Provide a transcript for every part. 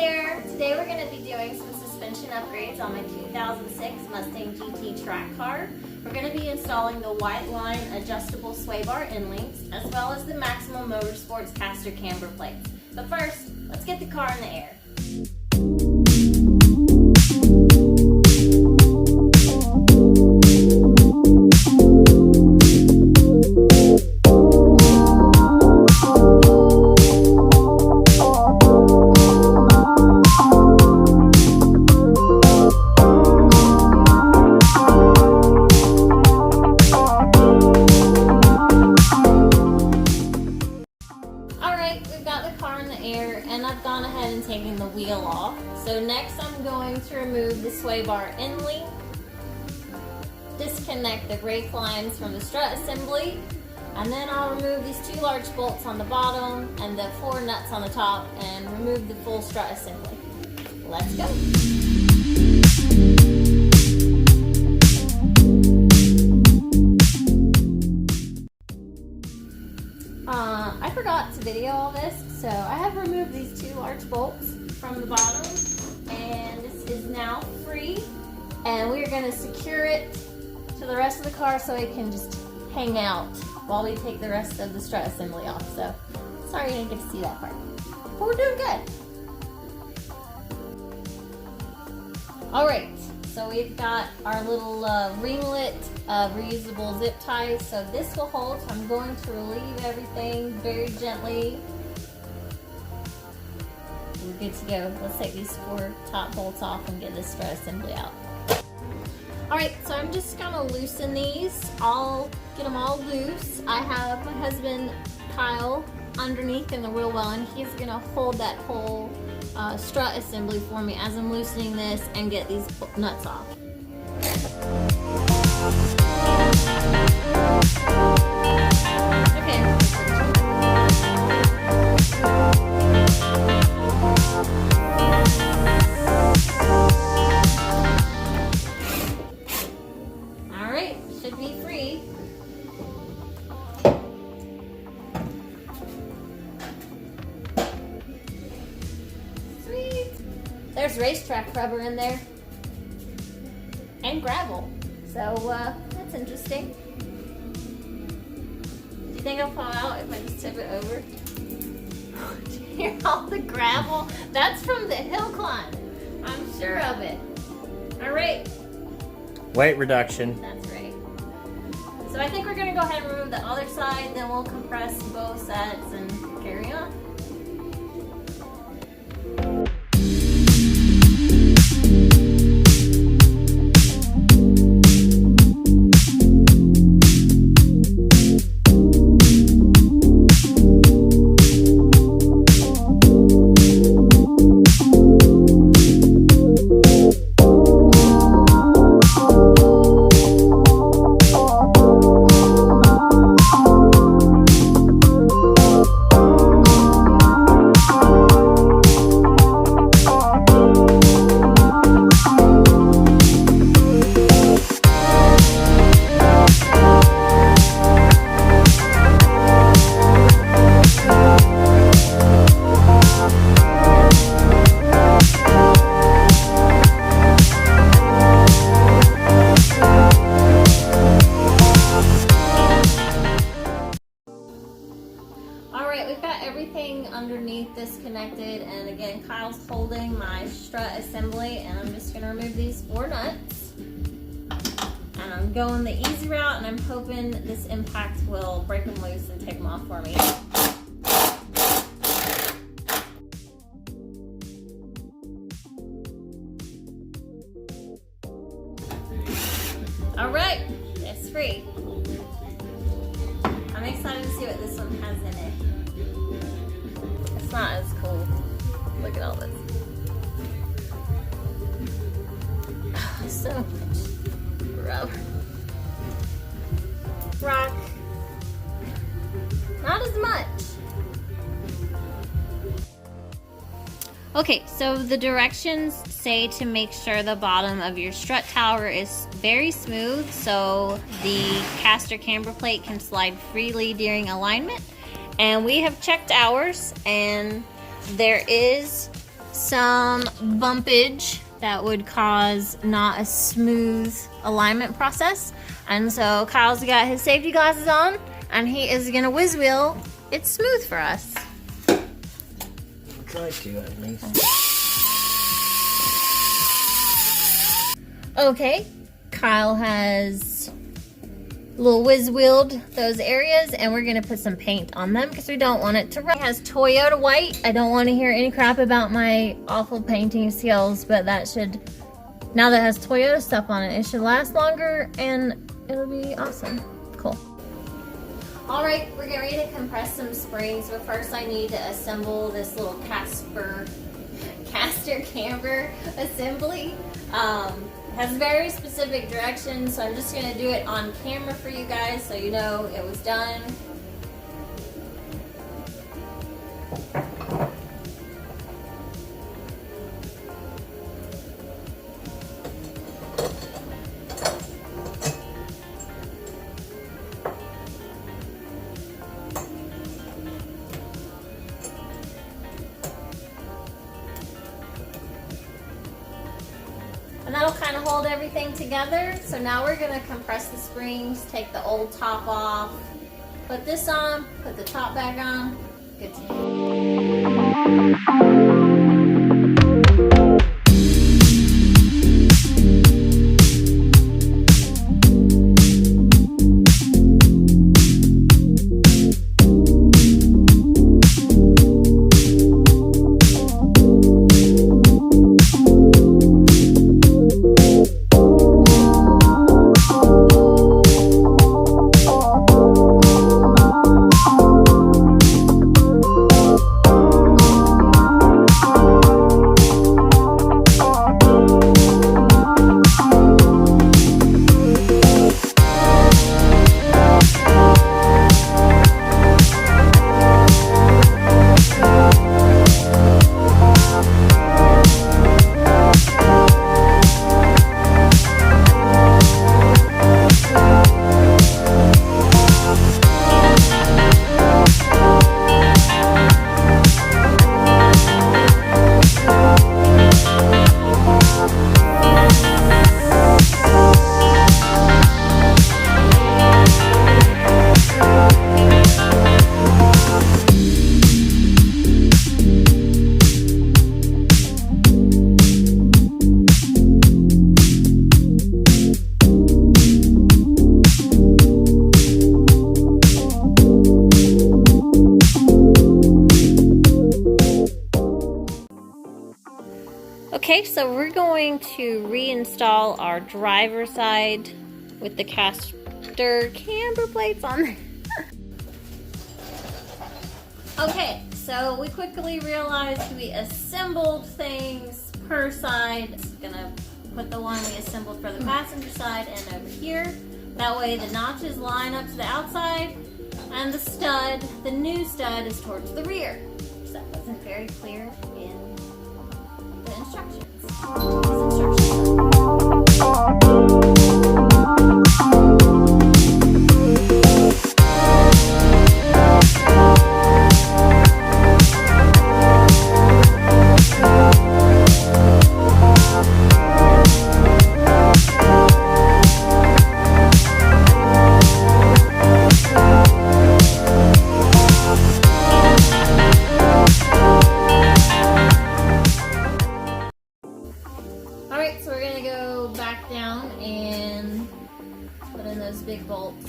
there! Today we're going to be doing some suspension upgrades on my 2006 Mustang GT track car. We're going to be installing the Whiteline Adjustable Swaybar Endlinks as well as the Maximum Motorsports Caster Camber plates. But first, let's get the car in the air. We've got the car in the air and I've gone ahead and taken the wheel off. So next I'm going to remove the swaybar end link, disconnect the brake lines from the strut assembly, and then I'll remove these two large bolts on the bottom and the 4 nuts on the top and remove the full strut assembly. Let's go! I forgot to video all this, so I have removed these 2 large bolts from the bottom, and this is now free, and we're going to secure it to the rest of the car so it can just hang out while we take the rest of the strut assembly off. So sorry you didn't get to see that part, but we're doing good. Alright, so we've got our little ringlet reusable zip ties, so this will hold. So I'm going to relieve everything very gently. We're good to go. Let's take these 4 top bolts off and get this strut assembly out. Alright, so I'm just gonna loosen these. I'll get them all loose. I have my husband Kyle underneath in the wheel well, and he's gonna hold that whole strut assembly for me as I'm loosening this and get these nuts off. Okay. Alright, should be free. Sweet! There's racetrack rubber in there. And gravel. So, that's interesting. Do you think it'll fall out if I just tip it over? Hear all the gravel? That's from the hill climb. I'm sure of it. Alright. Weight reduction. That's right. So I think we're going to go ahead and remove the other side, then we'll compress both sets and carry on. We've got everything underneath disconnected, and again Kyle's holding my strut assembly, and I'm just going to remove these 4 nuts, and I'm going the easy route, and I'm hoping this impact will break them loose and take them off for me. Alright, it's free. I'm excited to see what this one has in it. It's not as cool. Look at all this. Oh, so much rubber. Rock. Not as much. Okay, so the directions say to make sure the bottom of your strut tower is very smooth so the caster camber plate can slide freely during alignment. And we have checked ours, and there is some bumpage that would cause not a smooth alignment process. And so Kyle's got his safety glasses on and he is gonna whiz wheel it smooth for us. Try to at least. Okay, Kyle has a little whiz wheeled those areas and we're gonna put some paint on them because we don't want it to rust. It has Toyota white. I don't want to hear any crap about my awful painting skills, but that should, now that it has Toyota stuff on it, it should last longer and it'll be awesome. Cool. All right, we're getting ready to compress some springs, but first I need to assemble this little caster camber assembly. It has very specific directions, so I'm just going to do it on camera for you guys so you know it was done. And that'll kind of hold everything together. So now we're going to compress the springs, take the old top off, put this on, put the top back on. Good to go. Okay, so we're going to reinstall our driver's side with the caster camber plates on there. Okay, so we quickly realized we assembled things per side. Just gonna put the one we assembled for the passenger side and over here. That way the notches line up to the outside and the stud, the new stud, is towards the rear. So that wasn't very clear in the instructions. Alright, so we're going to go back down and put in those big bolts.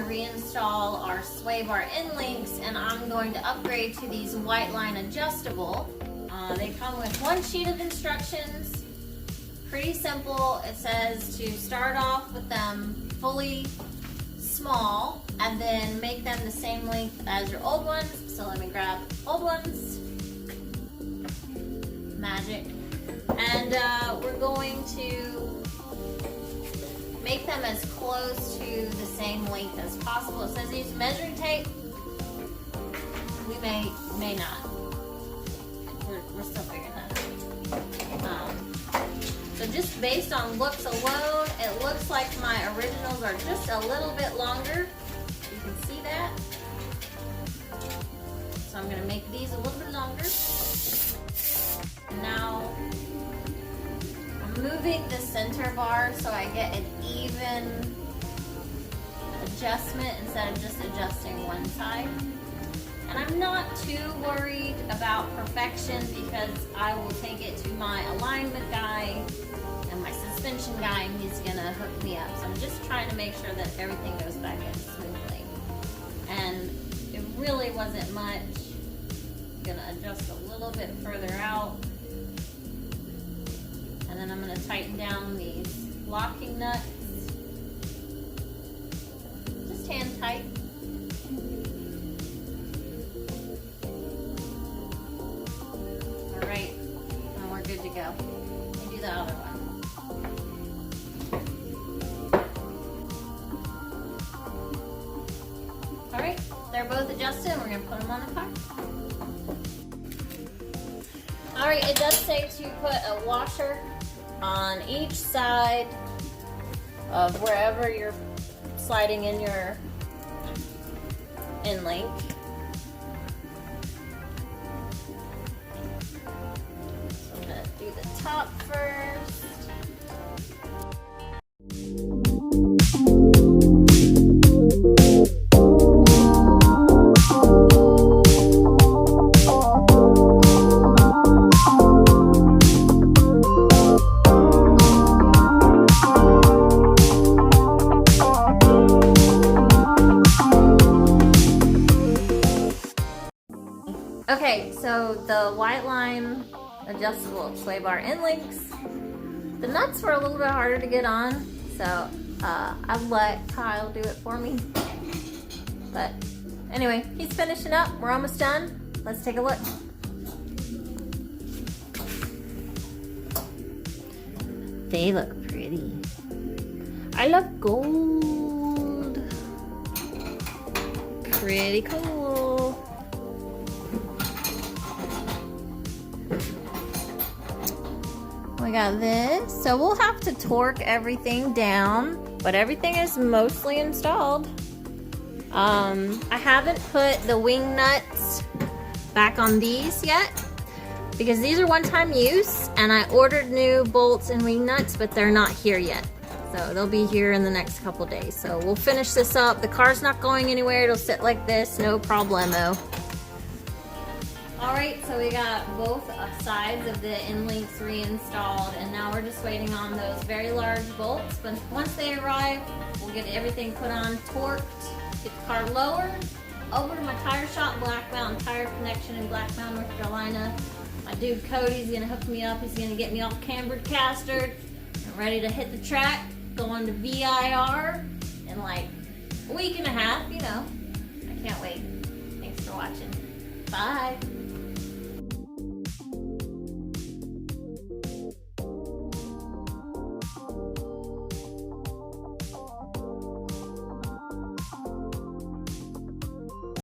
Reinstall our Swaybar Endlinks, and I'm going to upgrade to these Whiteline Adjustable. They come with one sheet of instructions, pretty simple. It says to start off with them fully small and then make them the same length as your old ones. So let me grab old ones. Magic. And we're going to make them as close to the same length as possible. It says use measuring tape. We may not. We're still figuring that out. So just based on looks alone, it looks like my originals are just a little bit longer. You can see that. So I'm gonna make these a little bit longer. And now I'm moving the center bar so I get an even adjustment instead of just adjusting one side. And I'm not too worried about perfection because I will take it to my alignment guy and my suspension guy, and he's gonna hook me up. So I'm just trying to make sure that everything goes back in smoothly. And it really wasn't much. I'm gonna adjust a little bit further out. And then I'm gonna tighten down these locking nuts. Just hand tight. Alright, and we're good to go. Let me do the other one. Alright, they're both adjusted and we're going to put them on the car. Alright, it does say to put a washer on each side of wherever you're sliding in your end link. So I'm going to do the top first. Okay, so the Whiteline Adjustable Swaybar Endlinks, the nuts were a little bit harder to get on, so I let Kyle do it for me. But anyway, he's finishing up. We're almost done. Let's take a look. They look pretty. I love gold. Pretty cool. We got this. So we'll have to torque everything down, but everything is mostly installed. I haven't put the wing nuts back on these yet because these are one-time use, and I ordered new bolts and wing nuts, but they're not here yet. So they'll be here in the next couple days. So we'll finish this up. The car's not going anywhere. It'll sit like this, no problemo. Alright, so we got both sides of the Endlinks reinstalled, and now we're just waiting on those very large bolts. But once they arrive, we'll get everything put on, torqued, get the car lowered, over to my tire shop, Black Mountain Tire Connection in Black Mountain, North Carolina. My dude Cody's gonna hook me up. He's gonna get me all cambered, castered, and ready to hit the track, going to VIR in like a week and a half, you know. I can't wait. Thanks for watching. Bye.